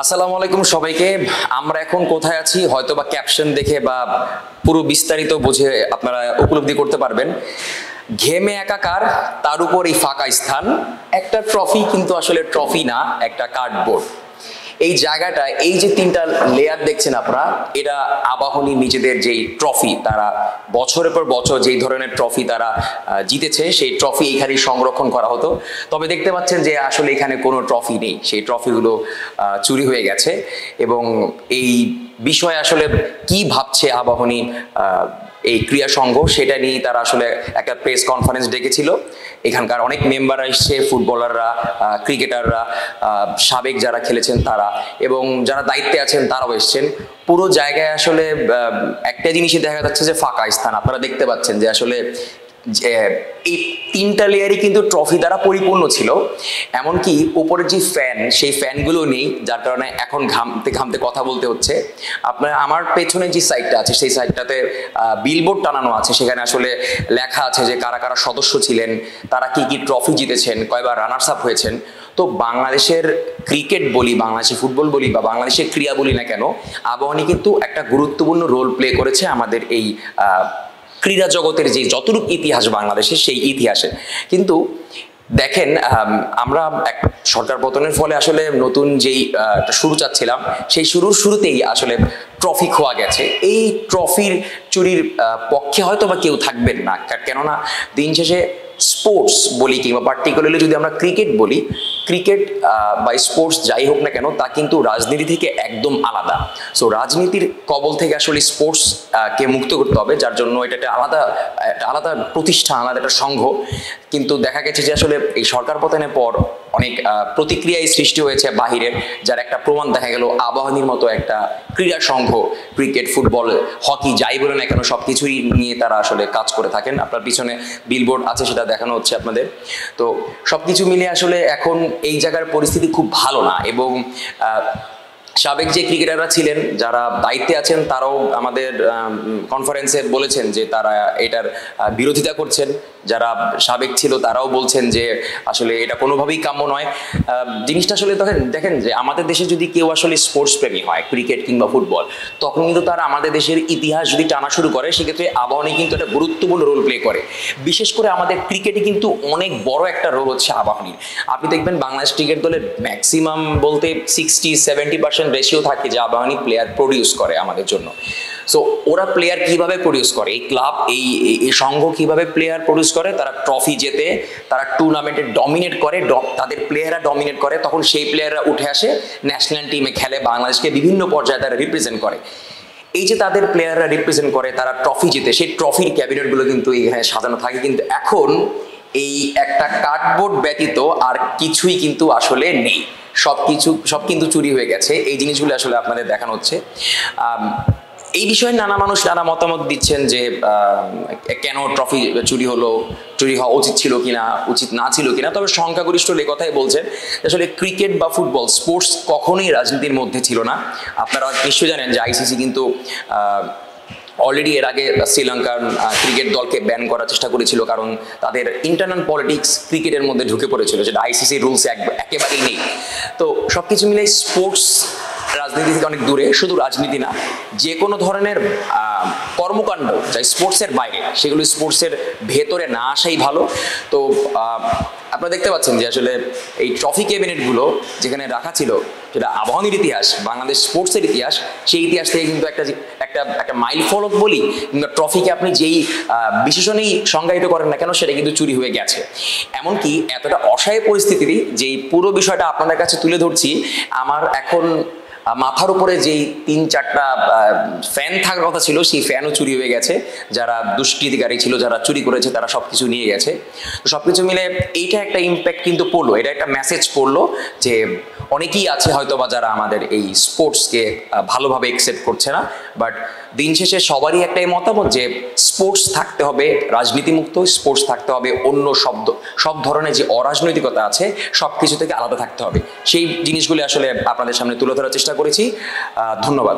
আসসালামু আলাইকুম সবাইকে। আমরা এখন কোথায় আছি হয়তোবা ক্যাপশন দেখে বা পুরো বিস্তারিত বুঝে আপনারা উপলব্ধি করতে পারবেন। ঘেমে একাকার, তার উপর এই ফাঁকা স্থান, একটা ট্রফি কিন্তু আসলে ট্রফি না, একটা কার্ডবোর্ড। এই জায়গাটা, এই যে তিনটা লেয়ার দেখছেন আপনারা, এটা আবাহনী নিজেদের যেই ট্রফি, তারা বছরের পর বছর যেই ধরনের ট্রফি তারা জিতেছে, সেই ট্রফি এইখানেই সংরক্ষণ করা হতো। তবে দেখতে পাচ্ছেন যে আসলে এখানে কোনো ট্রফি নেই, সেই ট্রফিগুলো চুরি হয়ে গেছে। এবং এই বিষয়ে আসলে কি ভাবছে আবাহনী এই ক্রীড়া সংঘ, সেটা নিয়ে তারা আসলে একটা প্রেস কনফারেন্স ডেকেছিল। এখানকার অনেক মেম্বাররা এসছে, ফুটবলাররা, ক্রিকেটাররা, সাবেক যারা খেলেছেন তারা, এবং যারা দায়িত্বে আছেন তারাও এসছেন। পুরো জায়গায় আসলে একটা জিনিসই দেখা যাচ্ছে যে ফাঁকা স্থান। আপনারা দেখতে পাচ্ছেন যে আসলে এই তিনটা লেয়ারই কিন্তু ট্রফি দ্বারা পরিপূর্ণ ছিল। এমনকি উপরের যে ফ্যান, সেই ফ্যানগুলো নেই, যার কারণে এখন ঘামতে ঘামতে কথা বলতে হচ্ছে। আপনার আমার পেছনে যে সাইডটা আছে, সেই সাইডটাতে বিলবোর্ড টানানো আছে, সেখানে আসলে লেখা আছে যে কারা কারা সদস্য ছিলেন, তারা কি কি ট্রফি জিতেছেন, কয়বার রানার্স আপ হয়েছেন। তো বাংলাদেশের ক্রিকেট বলি, বাংলাদেশের ফুটবল বলি, বা বাংলাদেশের ক্রীড়া বলি না কেন, আবাহনী কিন্তু একটা গুরুত্বপূর্ণ রোল প্লে করেছে আমাদের এই ক্রীড়া জগতের যে যতটুকু ইতিহাস বাংলাদেশের, সেই ইতিহাসে। কিন্তু দেখেন, আমরা সরকার পতনের ফলে আসলে নতুন যেই শুরু চাচ্ছিলাম, সেই শুরুতেই আসলে ট্রফি খোয়া গেছে। এই ট্রফির চুরির পক্ষে হয়তো বা কেউ থাকবেন না, কেননা দিন শেষে স্পোর্টস বলি, কিংবা পার্টিকুলারলি যদি আমরা ক্রিকেট বলি, ক্রিকেট বা স্পোর্টস যাই হোক না কেন, তা কিন্তু রাজনীতি থেকে একদম আলাদা। সো রাজনীতির কবল থেকে আসলে স্পোর্টস কে মুক্ত করতে হবে, যার জন্য এটা একটা আলাদা প্রতিষ্ঠান, আলাদা একটা সংঘ। কিন্তু দেখা গেছে যে আসলে এই সরকার পতনের পর অনেক প্রতিক্রিয়ায় সৃষ্টি হয়েছে বাহিরের, যার একটা প্রমাণ দেখা গেল আবাহনীর মতো একটা ক্রীড়া সংঘ, ক্রিকেট, ফুটবল, হকি যাই বলে না কেন, সবকিছুই নিয়ে তারা আসলে কাজ করে থাকেন। আপনার পিছনে বিলবোর্ড আছে, সেটা দেখানো হচ্ছে আপনাদের। তো সবকিছু মিলে আসলে এখন এই জায়গার পরিস্থিতি খুব ভালো না। এবং সাবেক যে ক্রিকেটাররা ছিলেন, যারা দায়িত্বে আছেন, তারাও আমাদের কনফারেন্সে বলেছেন যে তারা এটার বিরোধিতা করছেন। যারা সাবেক ছিল তারাও বলছেন যে আসলে এটা কোনোভাবেই কাম্য নয়। জিনিসটা আসলে দেখেন যে আমাদের দেশে যদি কেউ আসলে স্পোর্টস প্রেমী হয়, ক্রিকেট কিংবা ফুটবল, তখন কিন্তু তারা আমাদের দেশের ইতিহাস যদি টানা শুরু করে, সেক্ষেত্রে আবাহনী কিন্তু একটা গুরুত্বপূর্ণ রোল প্লে করে। বিশেষ করে আমাদের ক্রিকেটে কিন্তু অনেক বড় একটা রোল হচ্ছে আবাহনীর। আপনি দেখবেন বাংলাদেশ ক্রিকেট দলের ম্যাক্সিমাম বলতে 60-70% রেশিও থাকে যে আবাহনী প্লেয়ার প্রডিউস করে আমাদের জন্য। সো ওরা প্লেয়ার কিভাবে প্রডিউস করে, এই ক্লাব, এই সংঘ কিভাবে প্লেয়ার প্রডিউস করে, তারা ট্রফি জেতে, তারা টুর্নামেন্টে ডমিনেট করে, তাদের প্লেয়াররা ডমিনেট করে, তখন সেই প্লেয়াররা উঠে আসে, ন্যাশনাল টিমে খেলে, বাংলাদেশকে বিভিন্ন পর্যায়ে তারা রিপ্রেজেন্ট করে। এই যে তাদের প্লেয়াররা রিপ্রেজেন্ট করে, তারা ট্রফি জিতে, সেই ট্রফির ক্যাবিনেটগুলো কিন্তু এখানে সাজানো থাকে। কিন্তু এখন এই একটা কার্ডবোর্ড ব্যতীত আর কিছুই কিন্তু আসলে নেই, সব কিন্তু চুরি হয়ে গেছে। এই জিনিসগুলো আসলে আপনাদের দেখানো হচ্ছে। এই বিষয়ে নানা মানুষ নানা মতামত দিচ্ছেন যে কেন ট্রফি চুরি হলো, চুরি হওয়া উচিত ছিল কিনা, উচিত না ছিল কিনা। তবে সংখ্যাগরিষ্ঠ এই কথাই বলছেন আসলে ক্রিকেট বা ফুটবল, স্পোর্টস কখনোই রাজনীতির মধ্যে ছিল না। আপনারা নিশ্চয়ই জানেন যে আইসিসি কিন্তু অলরেডি এর আগে শ্রীলঙ্কার ক্রিকেট দলকে ব্যান করার চেষ্টা করেছিল, কারণ তাদের ইন্টারনাল পলিটিক্স ক্রিকেটের মধ্যে ঢুকে পড়েছিল, যেটা আইসিসি রুলস একেবারেই নেই। তো সবকিছু মিলে স্পোর্টস রাজনীতি থেকে অনেক দূরে। শুধু রাজনীতি না, যে কোনো ধরনের কর্মকাণ্ড যা স্পোর্টসের বাইরে, সেগুলো স্পোর্টসের ভেতরে না আসাই ভালো। তো আপনারা দেখতে পাচ্ছেন যে আসলে এই ট্রফি ক্যাবিনেটগুলো যেখানে রাখা ছিল, সেটা আবাহনীর ইতিহাস, বাংলাদেশ স্পোর্টসের ইতিহাস, সেই ইতিহাস থেকে কিন্তু একটা মাইল ফলক বলি, কিংবা ট্রফিকে আপনি যেই বিশেষণেই সংজ্ঞায়িত করেন না কেন, সেটা কিন্তু চুরি হয়ে গেছে। এমনকি এতটা অসহায় পরিস্থিতির যেই পুরো বিষয়টা আপনাদের কাছে তুলে ধরছি, আমার এখন মাথার উপরে যেই 3-4টা ফ্যান থাকার কথা ছিল, সেই ফ্যানও চুরি হয়ে গেছে। যারা দুষ্কৃতিকারী ছিল, যারা চুরি করেছে, তারা সবকিছু নিয়ে গেছে। তো সবকিছু মিলে এইটা একটা ইম্প্যাক্ট কিন্তু পড়লো, এটা একটা মেসেজ পড়লো যে অনেকেই আছে হয়তো বা যারা আমাদের এই স্পোর্টসকে ভালোভাবে অ্যাকসেপ্ট করছে না। বাট দিন শেষে সবারই একটাই মতামত যে স্পোর্টস থাকতে হবে রাজনীতিমুক্ত, স্পোর্টস থাকতে হবে অন্য সব ধরনের যে অরাজনৈতিকতা আছে, সব কিছু থেকে আলাদা থাকতে হবে। সেই জিনিসগুলি আসলে আপনাদের সামনে তুলে ধরার চেষ্টা করেছি। ধন্যবাদ।